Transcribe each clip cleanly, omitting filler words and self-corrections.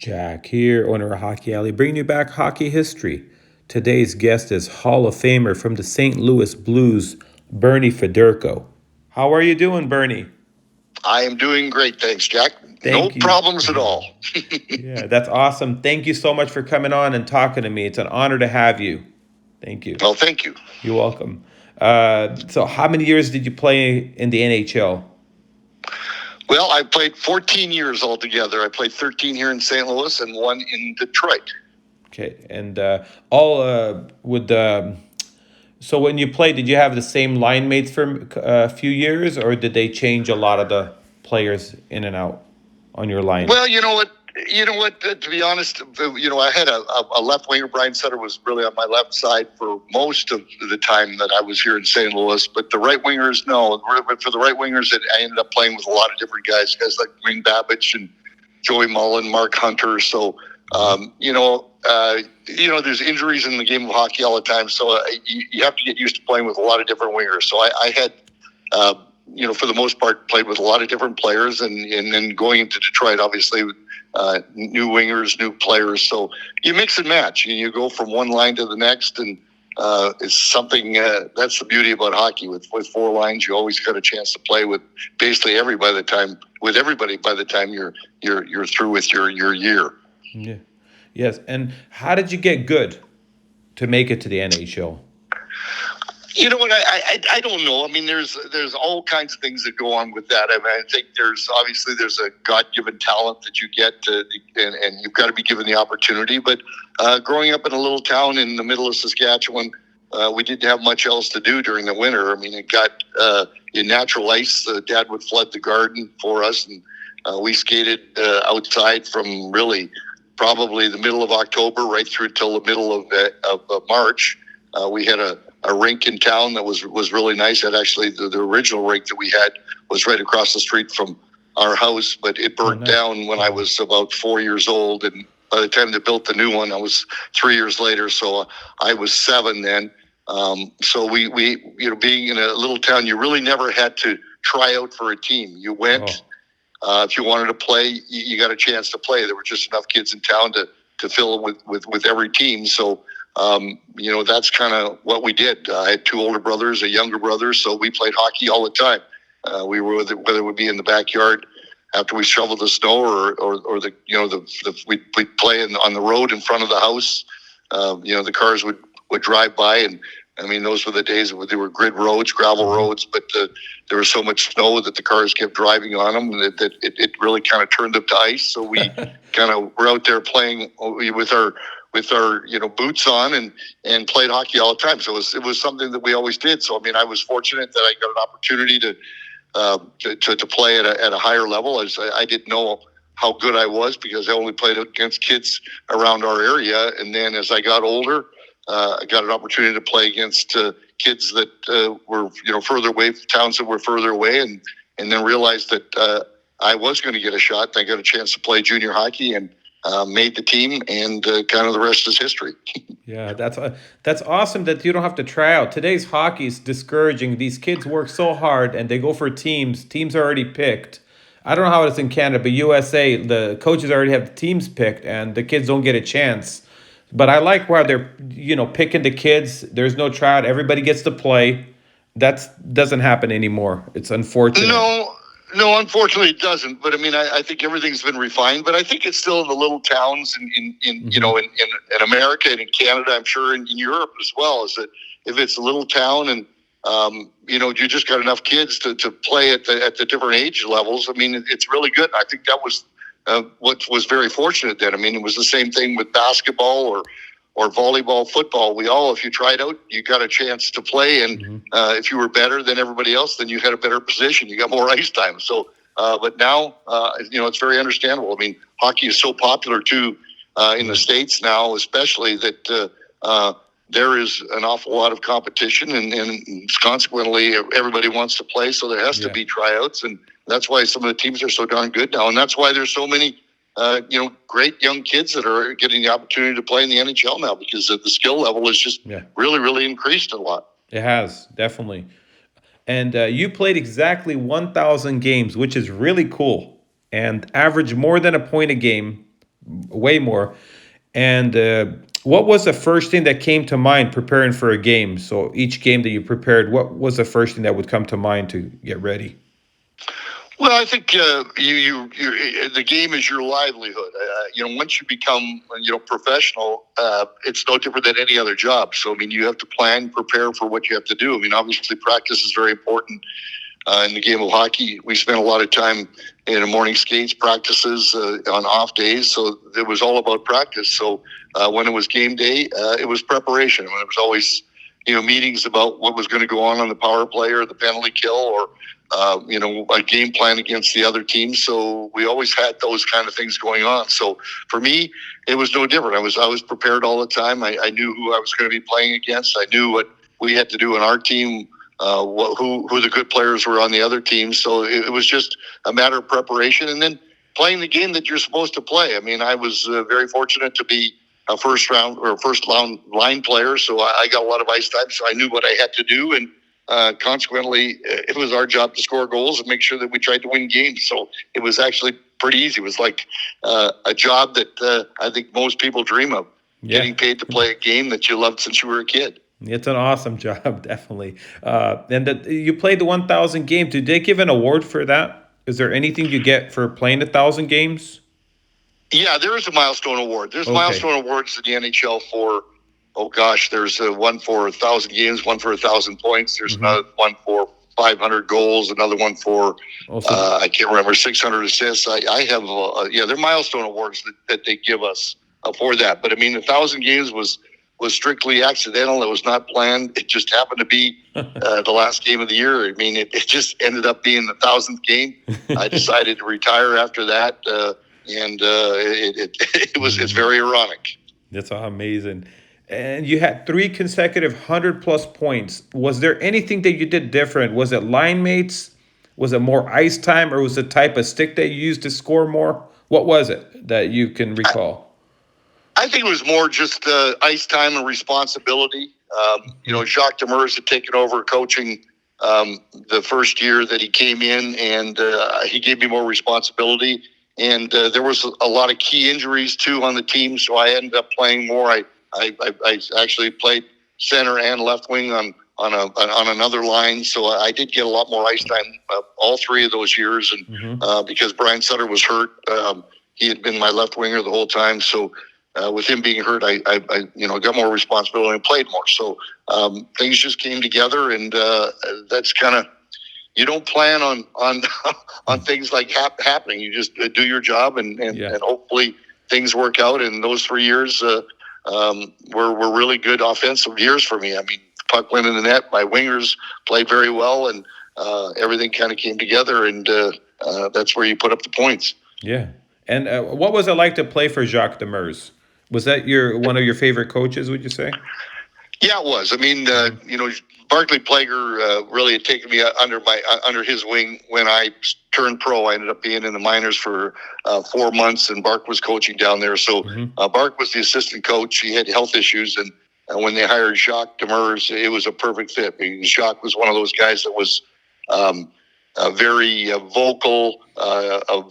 Jack here, owner of Hockey Alley, bringing you back hockey history. Today's guest is Hall of Famer from the St. Louis Blues, Bernie Federko. How are you doing, Bernie? I am doing great, thanks, Jack. No Thank you. problems at all. Yeah, that's awesome. Thank you so much for coming on and talking to me. It's an honor to have you. Thank you. Well, thank you. You're welcome. So, how many years did you play in the NHL? Well, I played 14 years altogether. I played 13 here in St. Louis and one in Detroit. Okay, and all with So when you played, did you have the same line mates for a few years, or did they change a lot of the players in and out on your line? Well, you know what? To be honest, I had a left winger. Brian Sutter was really on my left side for most of the time that I was here in St. Louis. But the right wingers, no. But for the right wingers, I ended up playing with a lot of different guys like Wayne Babbage and Joey Mullen, Mark Hunter. So, there's injuries in the game of hockey all the time. So you have to get used to playing with a lot of different wingers. So I had, for the most part, played with a lot of different players. And then going into Detroit, obviously, new wingers, new players. So you mix and match. You go from one line to the next. And it's something that's the beauty about hockey. With four lines, you always got a chance to play with basically everybody by the time you're through with your year. Yeah. Yes. And how did you get good to make it to the NHL? You know what? I don't know. I mean, there's all kinds of things that go on with that. I mean, I think there's a God-given talent that you get, and you've got to be given the opportunity. But growing up in a little town in the middle of Saskatchewan, we didn't have much else to do during the winter. I mean, it got in natural ice. Dad would flood the garden for us, and we skated outside from really probably the middle of October right through till the middle of March. We had a rink in town that was really nice. That actually the original rink that we had was right across the street from our house, but it burnt down when I was about 4 years old. And by the time they built the new one, I was 3 years later. So I was 7 then. So we being in a little town, you really never had to try out for a team. You went. If you wanted to play, you got a chance to play. There were just enough kids in town to fill it with every team. So, that's kind of what we did. I had 2 older brothers, a younger brother, so we played hockey all the time. We were whether it would be in the backyard after we shoveled the snow, or we'd play on the road in front of the house. The cars would drive by, and I mean, those were the days where there were grid roads, gravel roads, but there was so much snow that the cars kept driving on them that it really kind of turned them to ice. So we kind of were out there playing with our boots on and played hockey all the time. So it was something that we always did. So I mean, I was fortunate that I got an opportunity to play at a higher level. As I didn't know how good I was because I only played against kids around our area, and then as I got older, I got an opportunity to play against kids that were further away, towns that were further away, and then realized that I was going to get a shot. I got a chance to play junior hockey and made the team, and kind of the rest is history. Yeah, that's awesome that you don't have to try out. Today's hockey is discouraging. These kids work so hard and they go for teams. Teams are already picked. I don't know how it's in Canada, but USA, the coaches already have the teams picked and the kids don't get a chance. But I like where they're, picking the kids. There's no tryout. Everybody gets to play. That doesn't happen anymore. It's unfortunate. No, unfortunately it doesn't. But I mean, I think everything's been refined. But I think it's still in the little towns in America and in Canada. I'm sure in Europe as well. Is that if it's a little town and you just got enough kids to play at the different age levels. I mean, it's really good. I think that was what was very fortunate then. I mean, it was the same thing with basketball or volleyball, football. If you tried out, you got a chance to play. And if you were better than everybody else, then you had a better position. You got more ice time. So, but now, it's very understandable. I mean, hockey is so popular too in the States now, especially that there is an awful lot of competition, and consequently, everybody wants to play. So there has to be tryouts, and that's why some of the teams are so darn good now, and that's why there's so many great young kids that are getting the opportunity to play in the NHL now, because the skill level is just really, really increased a lot. It has, definitely. And you played exactly 1,000 games, which is really cool, and averaged more than a point a game way more. And what was the first thing that came to mind preparing for a game? So each game that you prepared, what was the first thing that would come to mind to get ready? Well, I think the game is your livelihood. Once you become professional, it's no different than any other job. So I mean, you have to plan, prepare for what you have to do. I mean, obviously, practice is very important in the game of hockey. We spent a lot of time in the morning skates practices on off days, so it was all about practice. So when it was game day, it was preparation. I mean, it was always meetings about what was going to go on the power play or the penalty kill or a game plan against the other team. So we always had those kind of things going on. So for me, it was no different. I was prepared all the time. I knew who I was going to be playing against. I knew what we had to do in our team, who the good players were on the other team. So it was just a matter of preparation and then playing the game that you're supposed to play. I mean, I was very fortunate to be a first round line player, so I got a lot of ice time. So I knew what I had to do, and consequently, it was our job to score goals and make sure that we tried to win games. So it was actually pretty easy. It was like a job that I think most people dream of, getting paid to play a game that you loved since you were a kid. It's an awesome job, definitely. And that you played the 1,000 games. Did they give an award for that? Is there anything you get for playing 1,000 games? Yeah, there is a milestone award. There's Okay. milestone awards in the NHL for, oh gosh, there's one for 1,000 games, one for 1,000 points. There's another one for 500 goals, another one for Also, I can't remember 600 assists. I have they're milestone awards that they give us for that. But I mean, 1,000 games was strictly accidental. It was not planned. It just happened to be the last game of the year. I mean, it just ended up being the 1,000th game. I decided to retire after that. It's very ironic. that's amazing. And you had three consecutive 100 plus points. Was there anything that you did different? Was it line mates? Was it more ice time, or was it the type of stick that you used to score more? What was it that you can I, recall? I think it was more just ice time and responsibility. Jacques Demers had taken over coaching the first year that he came in, and he gave me more responsibility. And there was a lot of key injuries too on the team, so I ended up playing more. I actually played center and left wing on another line, so I did get a lot more ice time all 3 of those years. And because Brian Sutter was hurt, he had been my left winger the whole time. So with him being hurt, I got more responsibility and played more. So things just came together, and that's kind of, you don't plan on on things like happening. You just do your job, and hopefully things work out. And those 3 years were really good offensive years for me. I mean, puck went in the net. My wingers played very well, and everything kind of came together. And that's where you put up the points. Yeah. And what was it like to play for Jacques Demers? Was that your one of your favorite coaches? Would you say? Yeah, it was. I mean, Barclay Plager really had taken me under his wing when I turned pro. I ended up being in the minors for 4 months, and Bark was coaching down there. So Bark was the assistant coach. He had health issues, and when they hired Jacques Demers, it was a perfect fit. I mean, Jacques was one of those guys that was very vocal,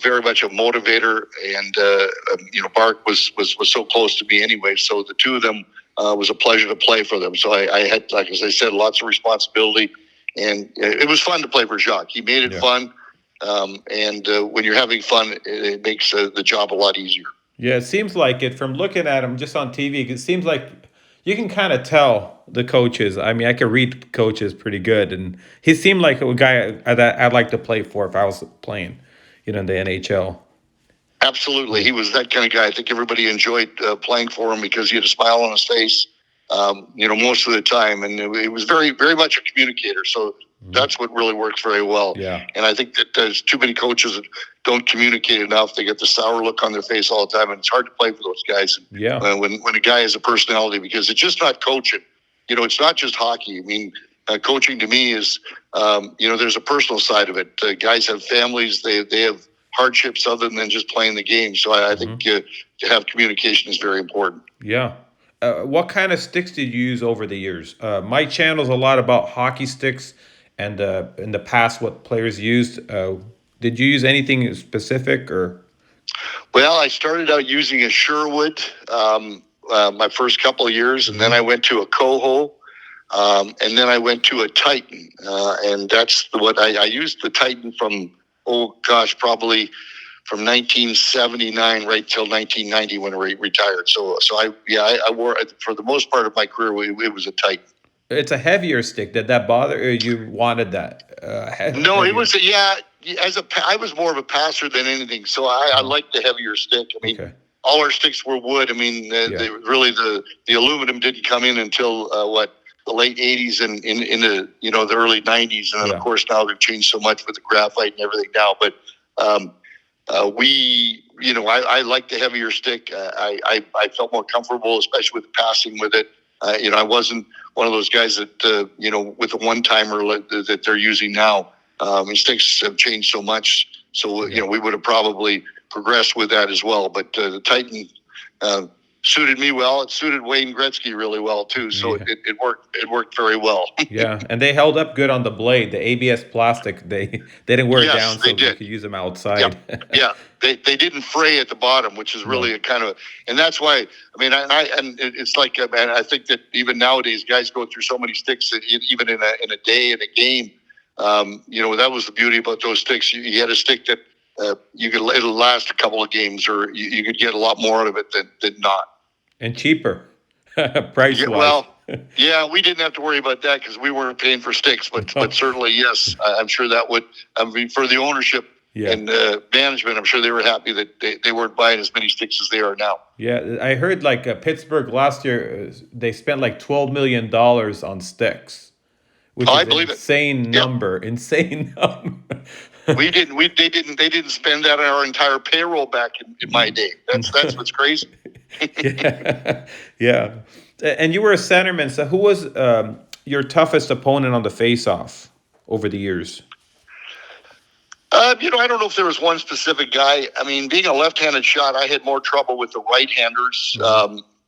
very much a motivator, and Bark was so close to me anyway. So the two of them was a pleasure to play for them. So I had, like as I said, lots of responsibility, and it was fun to play for Jacques. He made it fun, and when you're having fun, it makes the job a lot easier. Yeah, it seems like it from looking at him just on TV. It seems like you can kind of tell the coaches. I mean, I can read coaches pretty good, and he seemed like a guy that I'd like to play for if I was playing, in the NHL. Absolutely, he was that kind of guy. I think everybody enjoyed playing for him because he had a smile on his face, most of the time, and he was very, very much a communicator. So that's what really works very well. Yeah. And I think that there's too many coaches that don't communicate enough. They get the sour look on their face all the time, and it's hard to play for those guys. Yeah. When a guy has a personality, because it's just not coaching. It's not just hockey. I mean, coaching to me is, there's a personal side of it. Guys have families. They have hardships other than just playing the game. So I think to have communication is very important. Yeah. What kind of sticks did you use over the years? My channel's a lot about hockey sticks, and in the past, what players used. Did you use anything specific or? Well, I started out using a Sherwood my first couple of years, and then I went to a Coho, and then I went to a Titan, and that's what I used the Titan from. Oh gosh, probably from 1979 right till 1990 when I retired. So I wore for the most part of my career. It was a Titan. It's a heavier stick. Did that bother or you wanted that? No, it Heavier. was I was more of a passer than anything, so I liked the heavier stick. I mean, Okay. all our sticks were wood. I mean, they really the aluminum didn't come in until the late '80s and into the early '90s, and then of course now they've changed so much with the graphite and everything now. But I like the heavier stick. I felt more comfortable, especially with passing with it. I wasn't one of those guys that with the one timer that they're using now. Sticks have changed so much, so we would have probably progressed with that as well. But the Titan suited me well. It suited Wayne Gretzky really well too. So it worked. It worked very well. Yeah, and they held up good on the blade. The ABS plastic, they didn't wear down, so you could use them outside. Yeah, they didn't fray at the bottom, which is really a kind of, and that's why. I mean, it's like, man, I think that even nowadays, guys go through so many sticks that even in a day in a game. That was the beauty about those sticks. You had a stick that it'll last a couple of games, or you could get a lot more out of it than not. And cheaper, price wise. Well, yeah, we didn't have to worry about that because we weren't paying for sticks. But certainly, yes, I'm sure that would. I mean, for the ownership and management, I'm sure they were happy that they weren't buying as many sticks as they are now. Yeah, I heard like Pittsburgh last year, they spent like $12 million on sticks, which is I an believe insane number. Insane number. They didn't spend that on our entire payroll back in my day. That's what's crazy. Yeah. And you were a centerman. So who was your toughest opponent on the face-off over the years? I don't know if there was one specific guy. I mean, being a left-handed shot, I had more trouble with the right-handers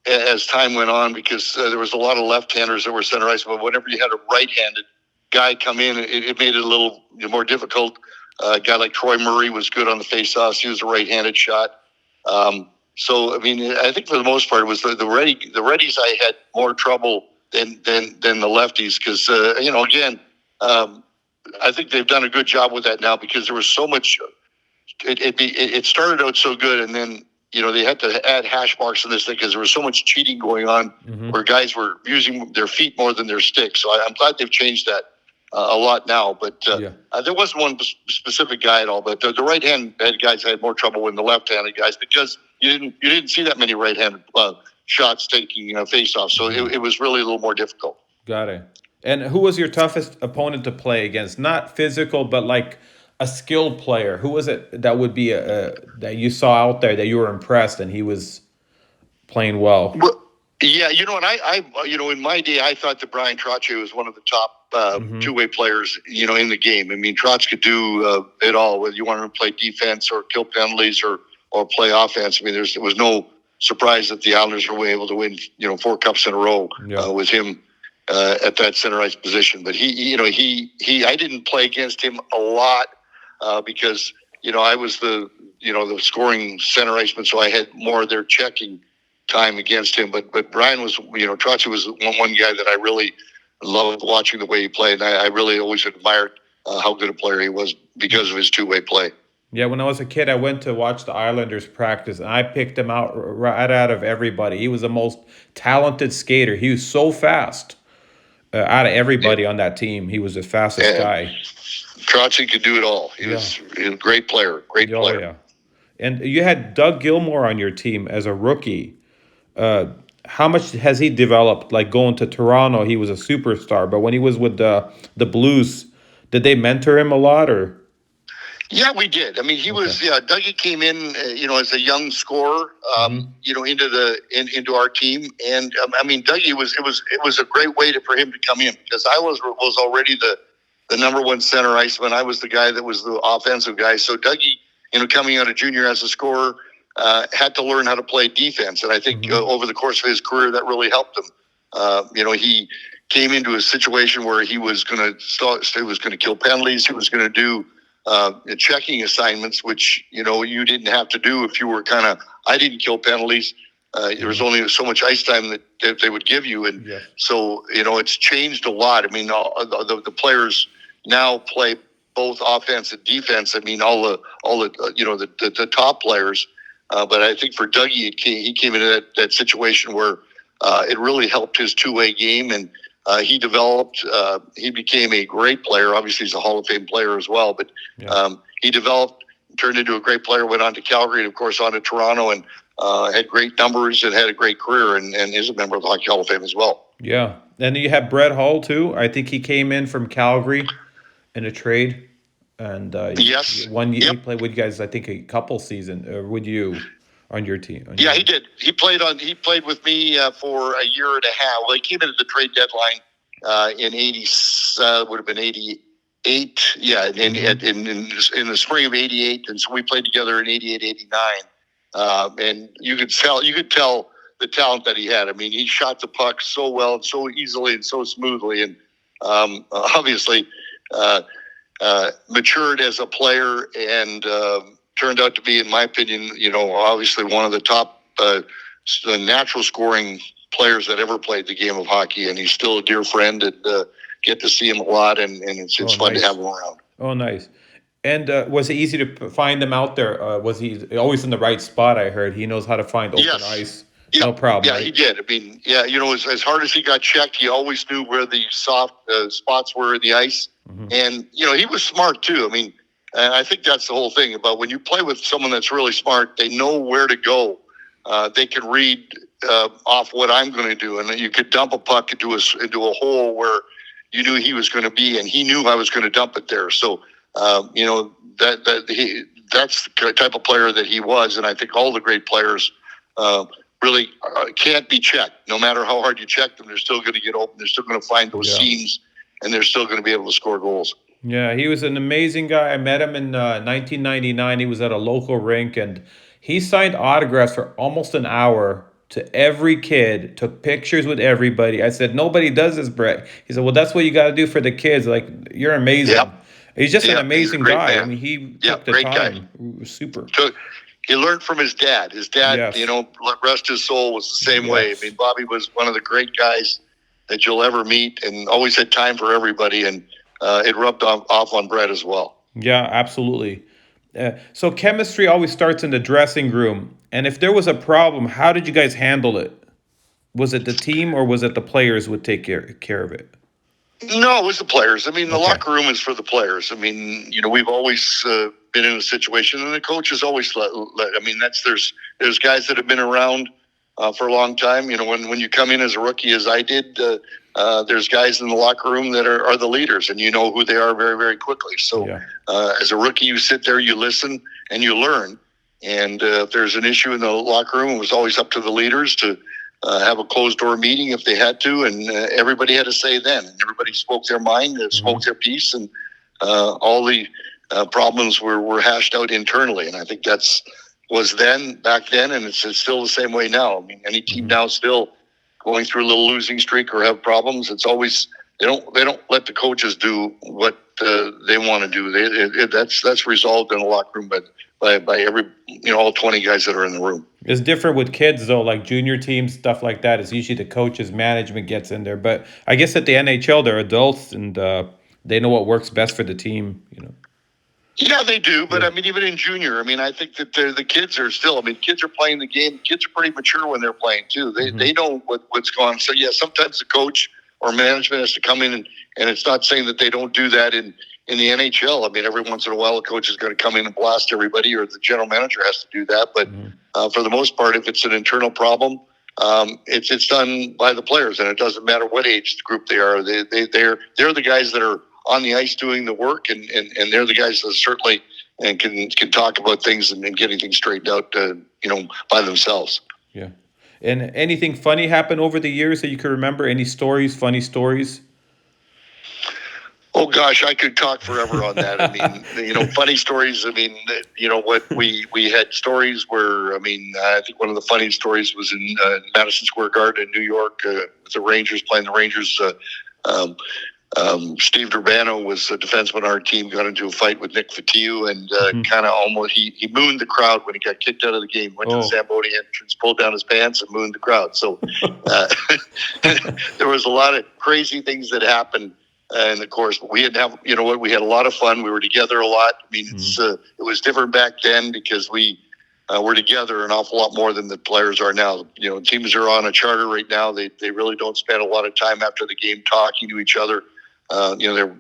as time went on because there was a lot of left-handers that were center ice. But whenever you had a right-handed guy come in, it made it a little more difficult. A guy like Troy Murray was good on the face-offs. He was a right-handed shot. So, I mean, I think for the most part, it was the righties I had more trouble than the lefties because, again, I think they've done a good job with that now because there was so much. It started out so good, and then they had to add hash marks in this thing because there was so much cheating going on where guys were using their feet more than their sticks. So I'm glad they've changed that a lot now. But there wasn't one specific guy at all. But the right-handed guys had more trouble than the left-handed guys because you didn't see that many right-handed shots taking face-off. So it was really a little more difficult. Got it. And who was your toughest opponent to play against? Not physical, but like a skilled player. Who was it that would be that you saw out there that you were impressed and he was playing well? Yeah, I in my day, I thought that Brian Trottier was one of the top two-way players, in the game. I mean, Trotz could do it all, whether you wanted to play defense or kill penalties or play offense. I mean, there was no surprise that the Islanders were able to win, 4 cups in a row with him at that center ice position. But I didn't play against him a lot because I was the scoring center iceman, so I had more of their checking time against him. But Brian was, Trotzy was one guy that I really loved watching the way he played, and I really always admired how good a player he was because of his two-way play. Yeah, when I was a kid, I went to watch the Islanders practice, and I picked him out right out of everybody. He was the most talented skater. He was so fast. Out of everybody on that team, he was the fastest guy. Trotzy could do it all. He was a great player. Great player. Yeah. And you had Doug Gilmour on your team as a rookie. How much has he developed? Like going to Toronto, he was a superstar. But when he was with the Blues, did they mentor him a lot, or? Yeah, we did. I mean, he was. Dougie came in, as a young scorer, into our team, and I mean, Dougie it was a great way for him to come in because I was already the number one center iceman. I was the guy that was the offensive guy. So Dougie, coming out of junior as a scorer, had to learn how to play defense, and I think over the course of his career, that really helped him. He came into a situation where he was going to kill penalties. He was going to do checking assignments, which you didn't have to do if you were I didn't kill penalties. There was only so much ice time that they would give you, and so it's changed a lot. I mean, the players now play both offense and defense. I mean, all the the top players. But I think for Dougie, he came into that situation where it really helped his two-way game, and he developed. He became a great player. Obviously, he's a Hall of Fame player as well. But he developed, turned into a great player. Went on to Calgary, and of course, on to Toronto, and had great numbers and had a great career, and is a member of the Hockey Hall of Fame as well. Yeah, and you have Brett Hull too. I think he came in from Calgary in a trade, and yes, he played with you guys. I think a couple seasons with you on your team. He did. He played with me for a year and a half. Well, he came in at the trade deadline in '80. Would have been '88. Yeah, in the spring of '88, and so we played together in '88, '89. And you could tell the talent that he had. I mean, he shot the puck so well and so easily and so smoothly, and obviously matured as a player, and turned out to be, in my opinion, obviously one of the top natural scoring players that ever played the game of hockey. And he's still a dear friend, and get to see him a lot, and it's fun to have him around. Oh, nice. And was it easy to find him out there? Was he always in the right spot? I heard he knows how to find open ice. Yeah. No problem. Yeah, right? He did. I mean, as hard as he got checked, he always knew where the soft spots were in the ice. Mm-hmm. And, he was smart too. I mean, and I think that's the whole thing about when you play with someone that's really smart, they know where to go. They can read off what I'm going to do. And then you could dump a puck into a hole where you knew he was going to be, and he knew I was going to dump it there. So, that's the type of player that he was. And I think all the great players really can't be checked. No matter how hard you check them, they're still going to get open. They're still going to find those seams, and they're still going to be able to score goals. Yeah, he was an amazing guy. I met him in 1999. He was at a local rink, and he signed autographs for almost an hour to every kid, took pictures with everybody. I said, nobody does this, Brett. He said, well, that's what you got to do for the kids. Like, you're amazing. Yep. He's just an amazing guy. Man. I mean, he took the time. Guy. Super. He learned from his dad. His dad, rest his soul, was the same way. I mean, Bobby was one of the great guys that you'll ever meet, and always had time for everybody, and it rubbed off on Brett as well. Yeah, absolutely. So chemistry always starts in the dressing room. And if there was a problem, how did you guys handle it? Was it the team, or was it the players would take care of it? No, it was the players. I mean, the locker room is for the players. I mean, we've always been in a situation, and the coaches always let. I mean, there's guys that have been around for a long time. When you come in as a rookie, as I did, there's guys in the locker room that are the leaders, and you know who they are very, very quickly. So as a rookie, you sit there, you listen, and you learn. And if there's an issue in the locker room, it was always up to the leaders to have a closed-door meeting if they had to, and everybody had a say then. Everybody spoke their mind, spoke their piece, and all the problems were hashed out internally. And I think was back then, and it's still the same way now. I mean, any team now still going through a little losing streak or have problems, it's always they don't let the coaches do what they want to do. That's resolved in the locker room, but by every all 20 guys that are in the room. It's different with kids though, like junior teams, stuff like that. It's usually the coaches, management gets in there. But I guess at the NHL, they're adults, and they know what works best for the team. Yeah, they do. But I mean, even in junior, I mean, I think that the kids are still. I mean, kids are playing the game. Kids are pretty mature when they're playing too. They know what's going on. So yeah, sometimes the coach or management has to come in, and it's not saying that they don't do that in the NHL. I mean, every once in a while, a coach is going to come in and blast everybody, or the general manager has to do that. But for the most part, if it's an internal problem, it's done by the players, and it doesn't matter what age group they are. They're the guys that are on the ice doing the work, and they're the guys that certainly and can talk about things and getting things straightened out, by themselves. Yeah. And anything funny happened over the years that you can remember? Any stories, funny stories? Oh gosh, I could talk forever on that. I mean, funny stories. I mean, what we had stories where, I mean, I think one of the funniest stories was in Madison Square Garden in New York with the Rangers playing the Rangers. Steve Durbano was a defenseman on our team, got into a fight with Nick Fatiu, and kind of almost he mooned the crowd when he got kicked out of the game. Went to the Zamboni entrance, pulled down his pants, and mooned the crowd. So there was a lot of crazy things that happened in the course. But we had we had a lot of fun. We were together a lot. I mean, it was different back then because we were together an awful lot more than the players are now. Teams are on a charter right now. They really don't spend a lot of time after the game talking to each other. They're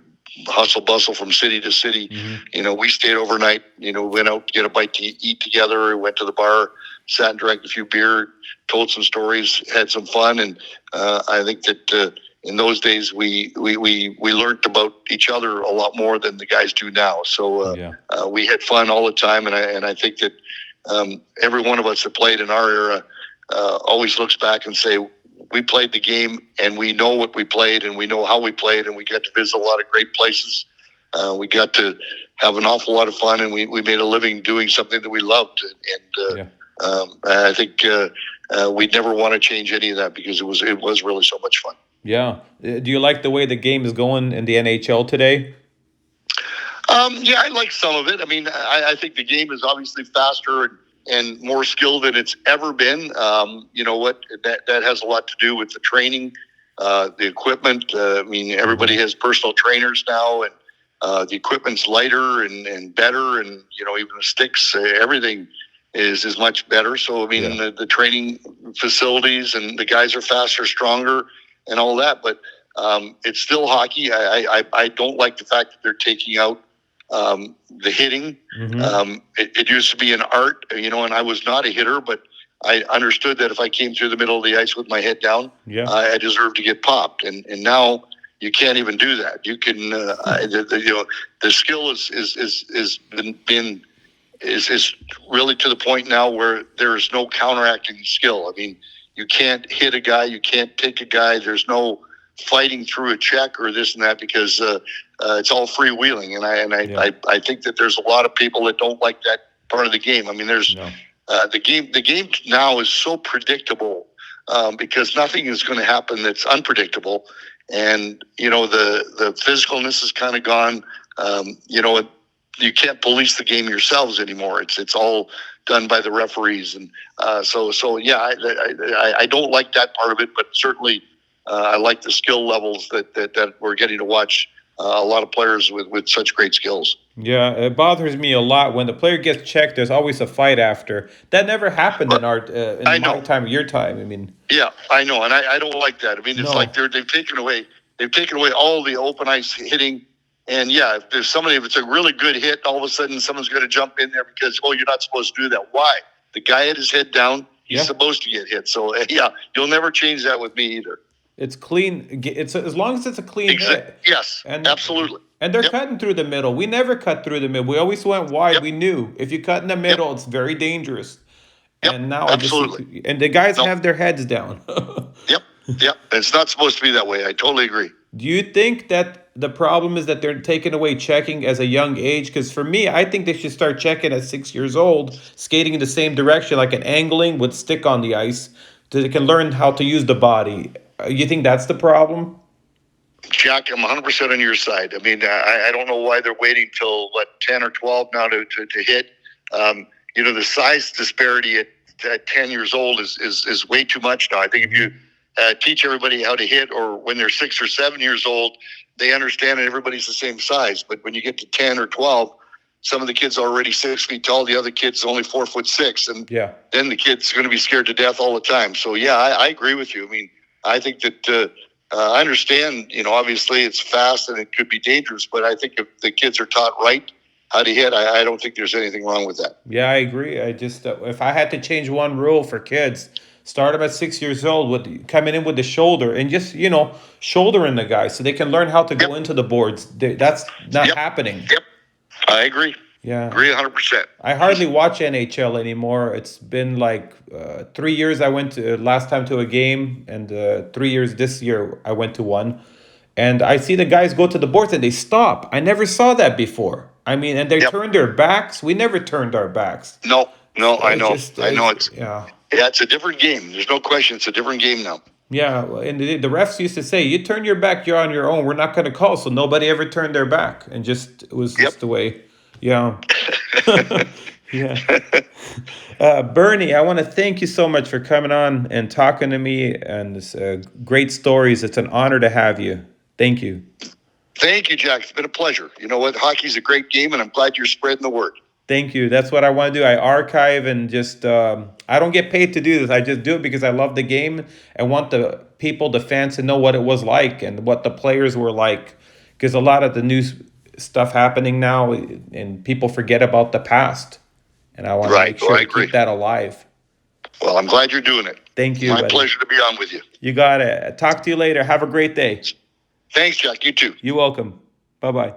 hustle bustle from city to city. We stayed overnight. Went out to get a bite to eat together. Went to the bar, sat and drank a few beer, told some stories, had some fun, and I think that in those days we learned about each other a lot more than the guys do now. So we had fun all the time, and I think that every one of us that played in our era always looks back and say, we played the game and we know what we played and we know how we played, and we got to visit a lot of great places. We got to have an awful lot of fun, and we made a living doing something that we loved. And I think we'd never want to change any of that because it was really so much fun. Yeah. Do you like the way the game is going in the NHL today? I like some of it. I mean, I think the game is obviously faster and more skilled than it's ever been. That has a lot to do with the training, the equipment. Everybody has personal trainers now, and the equipment's lighter and better, and even the sticks, everything is much better. So the training facilities and the guys are faster, stronger, and all that. But it's still hockey. I don't like the fact that they're taking out the hitting. It used to be an art, and I was not a hitter, but I understood that if I came through the middle of the ice with my head down, I deserved to get popped. And now you can't even do that. You can, the skill is really to the point now where there is no counteracting skill. I mean, you can't hit a guy, you can't take a guy. There's no fighting through a check or this and that because it's all freewheeling, and I think that there's a lot of people that don't like that part of the game. I mean, there's the game now is so predictable because nothing is going to happen that's unpredictable, and the physicalness is kind of gone. You can't police the game yourselves anymore. It's all done by the referees, and I don't like that part of it, but certainly. I like the skill levels that we're getting to watch a lot of players with such great skills. Yeah, it bothers me a lot when the player gets checked. There's always a fight after. That never happened in my time, your time. I mean, yeah, I know, and I don't like that. I mean, it's like they've taken away all the open ice hitting. And if there's if it's a really good hit, all of a sudden someone's going to jump in there because you're not supposed to do that. Why? The guy had his head down. He's supposed to get hit. So you'll never change that with me either. It's clean. It's as long as it's a clean hit. Yes, absolutely. And they're cutting through the middle. We never cut through the middle. We always went wide. We knew if you cut in the middle, it's very dangerous. And now absolutely. And the guys have their heads down. Yep. It's not supposed to be that way. I totally agree. Do you think that the problem is that they're taking away checking as a young age? Because for me, I think they should start checking at 6 years old, skating in the same direction, like an angling with stick on the ice, so they can learn how to use the body. You think that's the problem? Jack, I'm 100% on your side. I mean, I don't know why they're waiting till 10 or 12 now to hit. The size disparity at 10 years old is way too much now. I think if you teach everybody how to hit, or when they're 6 or 7 years old, they understand that everybody's the same size. But when you get to 10 or 12, some of the kids are already 6 feet tall. The other kid's only 4'6", and then the kid's going to be scared to death all the time. So I agree with you. I mean, I think that I understand. Obviously it's fast and it could be dangerous, but I think if the kids are taught right how to hit, I don't think there's anything wrong with that. Yeah, I agree. I just if I had to change one rule for kids, start them at 6 years old with coming in with the shoulder and just shouldering the guy so they can learn how to go into the boards. That's not happening. Yep, I agree. Yeah, agree 100%. I hardly watch NHL anymore. It's been like 3 years. I went to last time to a game, and 3 years this year I went to one. And I see the guys go to the boards and they stop. I never saw that before. I mean, and they turn their backs. We never turned our backs. No, So I know. it's It's a different game. There's no question. It's a different game now. Yeah, and the refs used to say, "You turn your back, you're on your own. We're not going to call." So nobody ever turned their back, and just it was Yep. just the way. Yeah, yeah. Bernie, I want to thank you so much for coming on and talking to me and this great stories. It's an honor to have you. Thank you. Thank you, Jack. It's been a pleasure. You know what? Hockey's a great game, and I'm glad you're spreading the word. Thank you. That's what I want to do. I archive and just, I don't get paid to do this. I just do it because I love the game and want the people, the fans, to know what it was like and what the players were like. Because a lot of the new stuff happening now and people forget about the past. And I want to Right. make Oh, sure I to agree. keep that alive. Well, I'm glad you're doing it. Thank you, My buddy. pleasure to be on with you. You got it. Talk to you later. Have a great day. Thanks, Jack. You too. You're welcome. Bye bye.